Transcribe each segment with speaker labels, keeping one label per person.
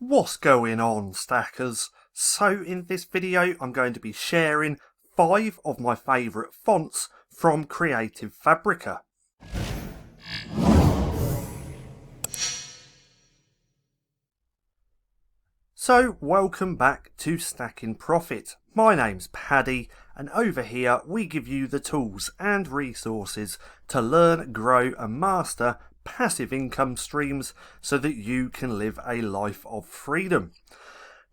Speaker 1: What's going on, stackers? So in this video I'm going to be sharing 5 of my favourite fonts from CreativeFabrica. So welcome back to StackinProfit. My name's Paddy, and over here we give you the tools and resources to learn, grow and master passive income streams so that you can live a life of freedom.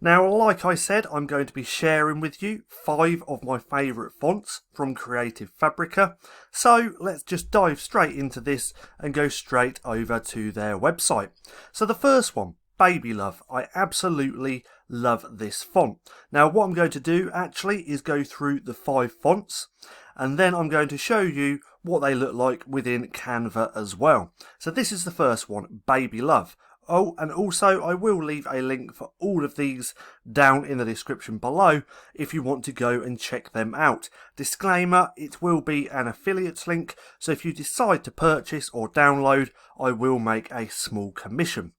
Speaker 1: Now, like I said, I'm going to be sharing with you 5 of my favourite fonts from CreativeFabrica. So let's just dive straight into this and go straight over to their website. So the first one, Babylove. I absolutely love this font. Now what I'm going to do actually is go through the 5 fonts, and then I'm going to show you what they look like within Canva as well. So this is the first one, Babylove. Oh, and also I will leave a link for all of these down in the description below if you want to go and check them out. Disclaimer, it will be an affiliate link, so if you decide to purchase or download, I will make a small commission.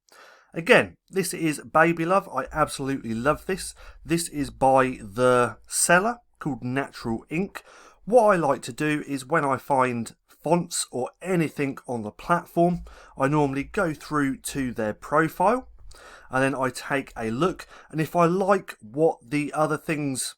Speaker 1: Again, this is Babylove. I absolutely love this. This is by the seller called Natural Ink. What I like to do is when I find fonts or anything on the platform, I normally go through to their profile and then I take a look, and if I like what the other things,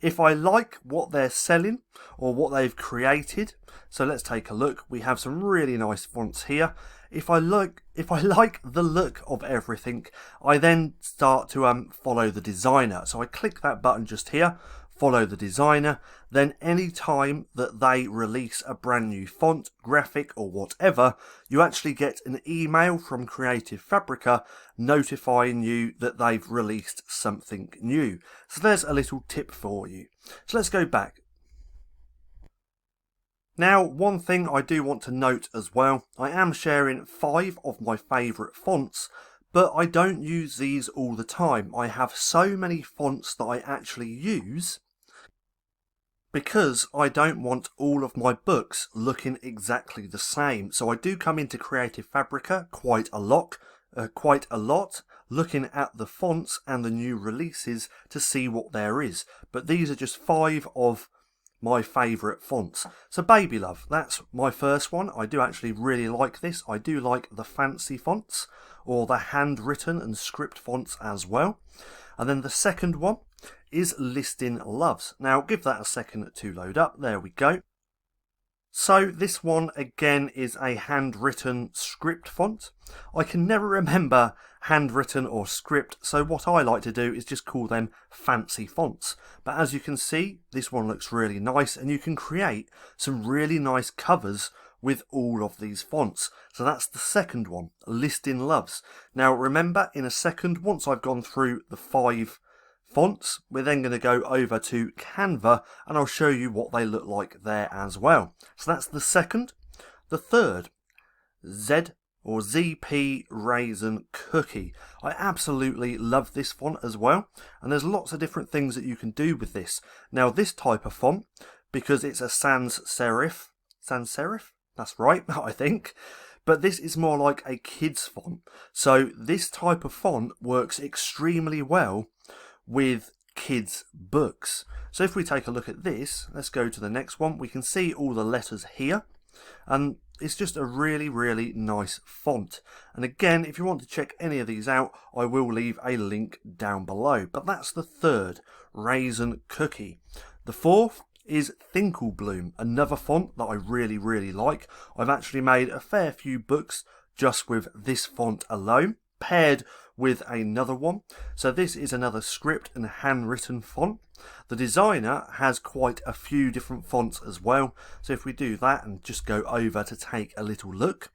Speaker 1: if I like what they're selling or what they've created, so let's take a look. We have some really nice fonts here. If I like the look of everything, I then start to follow the designer. So I click that button just here, follow the designer. Then any time that they release a brand new font, graphic or whatever, you actually get an email from CreativeFabrica notifying you that they've released something new. So there's a little tip for you. So let's go back. Now, one thing I do want to note as well, I am sharing 5 of my favourite fonts, but I don't use these all the time. I have so many fonts that I actually use because I don't want all of my books looking exactly the same. So I do come into CreativeFabrica quite a lot, looking at the fonts and the new releases to see what there is. But these are just 5 of my favourite fonts. So Babylove, that's my first one. I do actually really like this. I do like the fancy fonts or the handwritten and script fonts as well. And then the second one is ListingLove. Now give that a second to load up. There we go. So this one again is a handwritten script font. I can never remember handwritten or script, so what I like to do is just call them fancy fonts. But as you can see, this one looks really nice, and you can create some really nice covers with all of these fonts. So that's the second one, ListingLove. Now remember, in a second, once I've gone through the 5 fonts, we're then going to go over to Canva and I'll show you what they look like there as well. So that's the second. The third, ZP Raisin Cookie. I absolutely love this font as well, and there's lots of different things that you can do with this. Now this type of font, because it's a sans serif, that's right, I think, but this is more like a kid's font. So this type of font works extremely well with kids' books. So if we take a look at this, let's go to the next one. We can see all the letters here, and it's just a really, really nice font. And again, if you want to check any of these out, I will leave a link down below. But that's the third, Raisin Cookie. The fourth is Thinkle Bloom, another font that I really, really like. I've actually made a fair few books just with this font alone, paired with another one. So this is another script and handwritten font. The designer has quite a few different fonts as well. So if we do that and just go over to take a little look,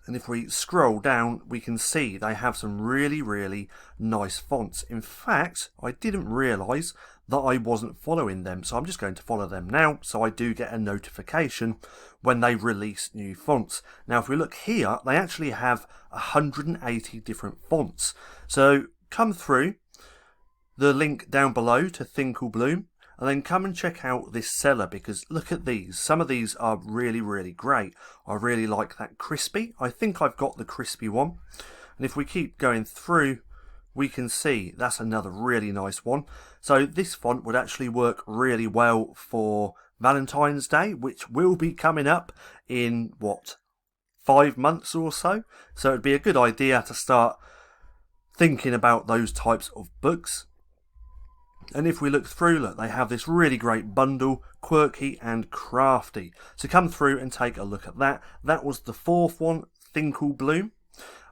Speaker 1: and if we scroll down, we can see they have some really, really nice fonts. In fact, I didn't realise that I wasn't following them, so I'm just going to follow them now, so I do get a notification when they release new fonts. Now if we look here, they actually have 180 different fonts. So come through the link down below to Thinkle Bloom, and then come and check out this seller, because look at these. Some of these are really, really great. I really like that crispy. I think I've got the crispy one. And if we keep going through, we can see that's another really nice one. So this font would actually work really well for Valentine's Day, which will be coming up in, what, 5 months or so. So it'd be a good idea to start thinking about those types of books. And if we look through, look, they have this really great bundle, quirky and crafty. So come through and take a look at that. That was the 4th one, Thinkle Bloom.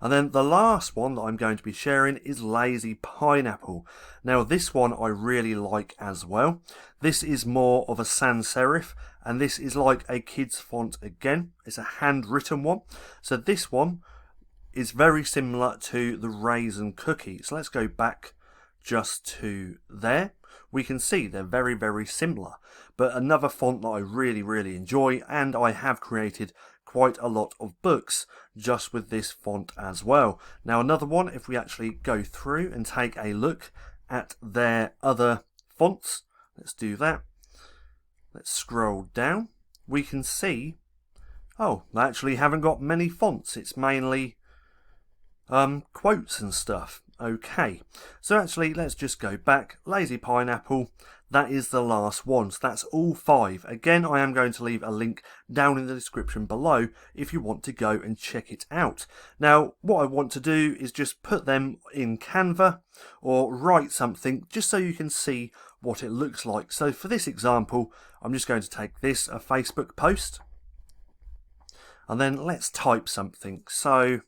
Speaker 1: And then the last one that I'm going to be sharing is Lazy Pineapple. Now this one I really like as well. This is more of a sans serif, and this is like a kid's font again. It's a handwritten one. So this one is very similar to the Raisin Cookie. So let's go back just to there. We can see they're very, very similar. But another font that I really, really enjoy, and I have created quite a lot of books just with this font as well. Now another one, if we actually go through and take a look at their other fonts, let's do that. Let's scroll down. We can see, oh, they actually haven't got many fonts. It's mainly quotes and stuff. Okay, so actually let's just go back. Lazy Pineapple, that is the last one. So that's all 5. Again, I am going to leave a link down in the description below if you want to go and check it out. Now, what I want to do is just put them in Canva or write something just so you can see what it looks like. So for this example, I'm just going to take this, a Facebook post, and then let's type something. So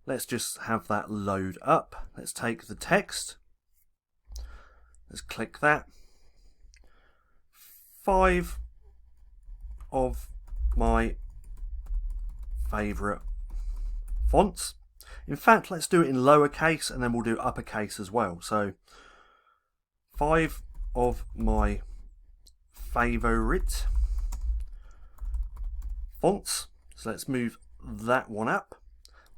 Speaker 1: let's just have that load up. Let's take the text. Let's click that. 5 of my favourite fonts. In fact, let's do it in lowercase and then we'll do uppercase as well. So 5 of my favourite fonts. So let's move that one up.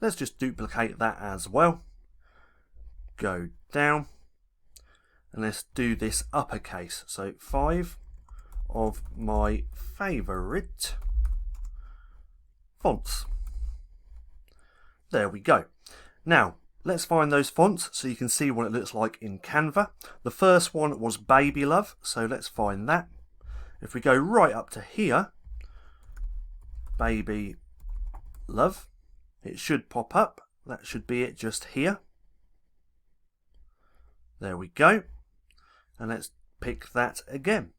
Speaker 1: Let's just duplicate that as well. Go down. And let's do this uppercase. So 5 of my favourite fonts. There we go. Now, let's find those fonts so you can see what it looks like in Canva. The first one was Babylove, so let's find that. If we go right up to here, Babylove, it should pop up. That should be it just here. There we go. And let's pick that again.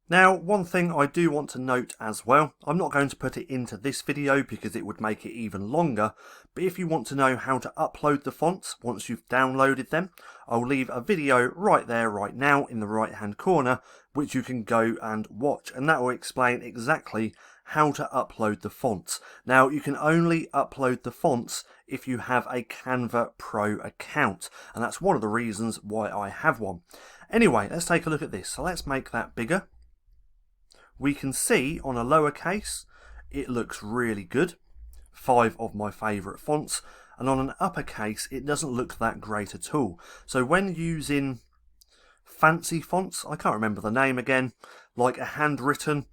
Speaker 1: Now, one thing I do want to note as well, I'm not going to put it into this video because it would make it even longer, but if you want to know how to upload the fonts once you've downloaded them, I'll leave a video right there right now in the right hand corner which you can go and watch, and that will explain exactly how to upload the fonts. Now, you can only upload the fonts if you have a Canva Pro account, and that's one of the reasons why I have one. Anyway, let's take a look at this. So let's make that bigger. We can see on a lowercase, it looks really good. 5 of my favourite fonts. And on an uppercase, it doesn't look that great at all. So when using fancy fonts, I can't remember the name again, like a handwritten,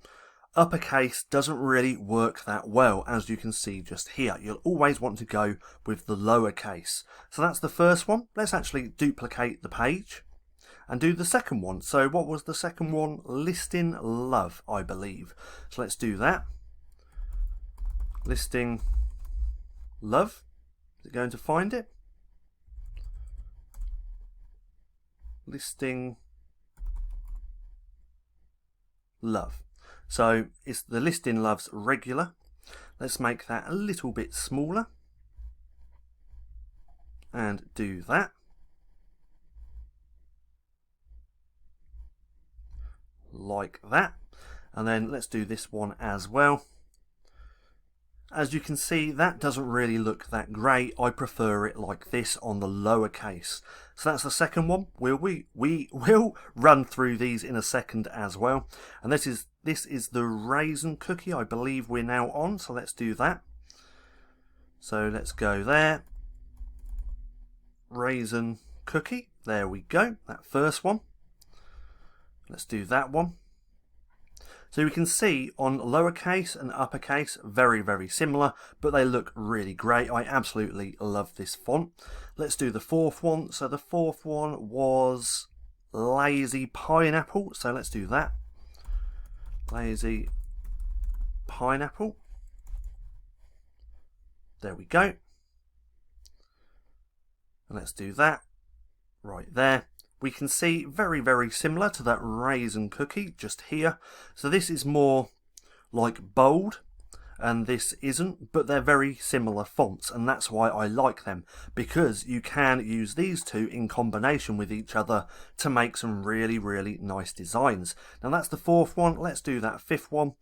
Speaker 1: uppercase doesn't really work that well, as you can see just here. You'll always want to go with the lowercase. So that's the first one. Let's actually duplicate the page and do the second one. So what was the second one? ListingLove, I believe. So let's do that. ListingLove. Is it going to find it? ListingLove. So it's the ListingLove's regular. Let's make that a little bit smaller. And do that. Like that. And then let's do this one as well. As you can see, that doesn't really look that great. I prefer it like this on the lowercase. So that's the second one. We will run through these in a second as well. And this is the Raisin Cookie, I believe we're now on. So let's do that. So let's go there. Raisin Cookie. There we go. That first one. Let's do that one. So we can see on lowercase and uppercase, very, very similar, but they look really great. I absolutely love this font. Let's do the fourth one. So the fourth one was Lazy Pineapple. So let's do that. Lazy Pineapple. There we go. And let's do that right there. We can see very, very similar to that Raisin Cookie just here. So this is more like bold and this isn't, but they're very similar fonts, and that's why I like them, because you can use these two in combination with each other to make some really, really nice designs. Now that's the fourth one. Let's do that fifth one.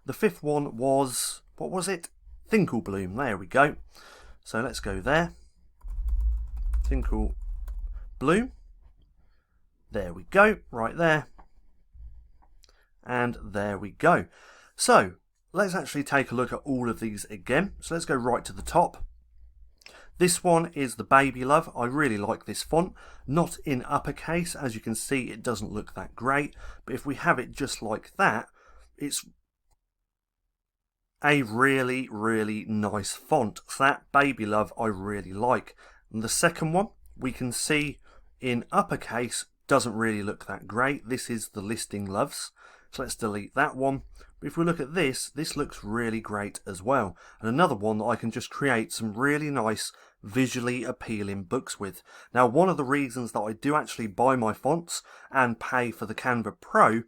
Speaker 1: The fifth one was, what was it? Thinkle Bloom. There we go. So let's go there. Thinkle Bloom. There we go, right there. And there we go. So let's actually take a look at all of these again. So let's go right to the top. This one is the Babylove. I really like this font. Not in uppercase. As you can see, it doesn't look that great. But if we have it just like that, it's a really, really nice font. So that Babylove I really like. And the second one, we can see in uppercase, doesn't really look that great. This is the ListingLoves. So let's delete that one. But if we look at this, this looks really great as well. And another one that I can just create some really nice, visually appealing books with. Now, one of the reasons that I do actually buy my fonts and pay for the Canva Pro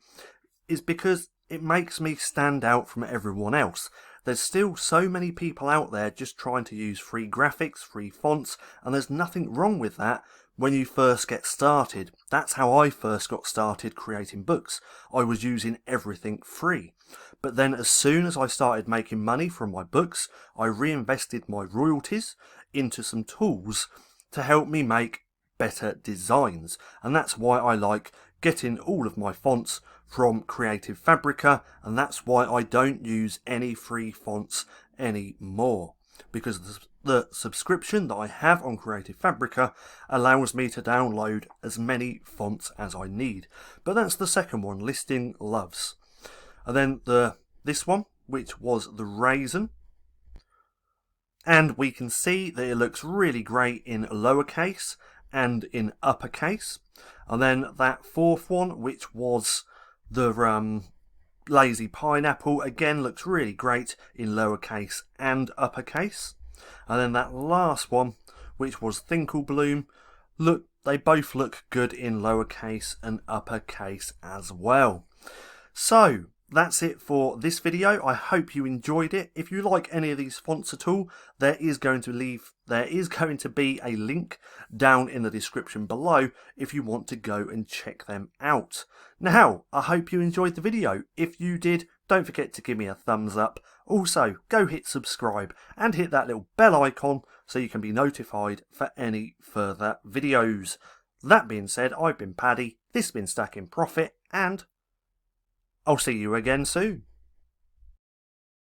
Speaker 1: is because it makes me stand out from everyone else. There's still so many people out there just trying to use free graphics, free fonts, and there's nothing wrong with that when you first get started. That's how I first got started creating books. I was using everything free. But then as soon as I started making money from my books, I reinvested my royalties into some tools to help me make better designs. And that's why I like getting all of my fonts from CreativeFabrica, and that's why I don't use any free fonts anymore, because the subscription that I have on CreativeFabrica allows me to download as many fonts as I need. But that's the second one, ListingLoves. And then this one, which was the Raisin, and we can see that it looks really great in lowercase and in uppercase. And then that fourth one, which was the Lazy Pineapple, again looks really great in lowercase and uppercase. And then that last one, which was Thinkle Bloom, they both look good in lowercase and uppercase as well. So that's it for this video. I hope you enjoyed it. If you like any of these fonts at all, there is going to be a link down in the description below if you want to go and check them out. Now, I hope you enjoyed the video. If you did, don't forget to give me a thumbs up. Also, go hit subscribe and hit that little bell icon so you can be notified for any further videos. That being said, I've been Paddy, this has been StackinProfit, and I'll see you again soon.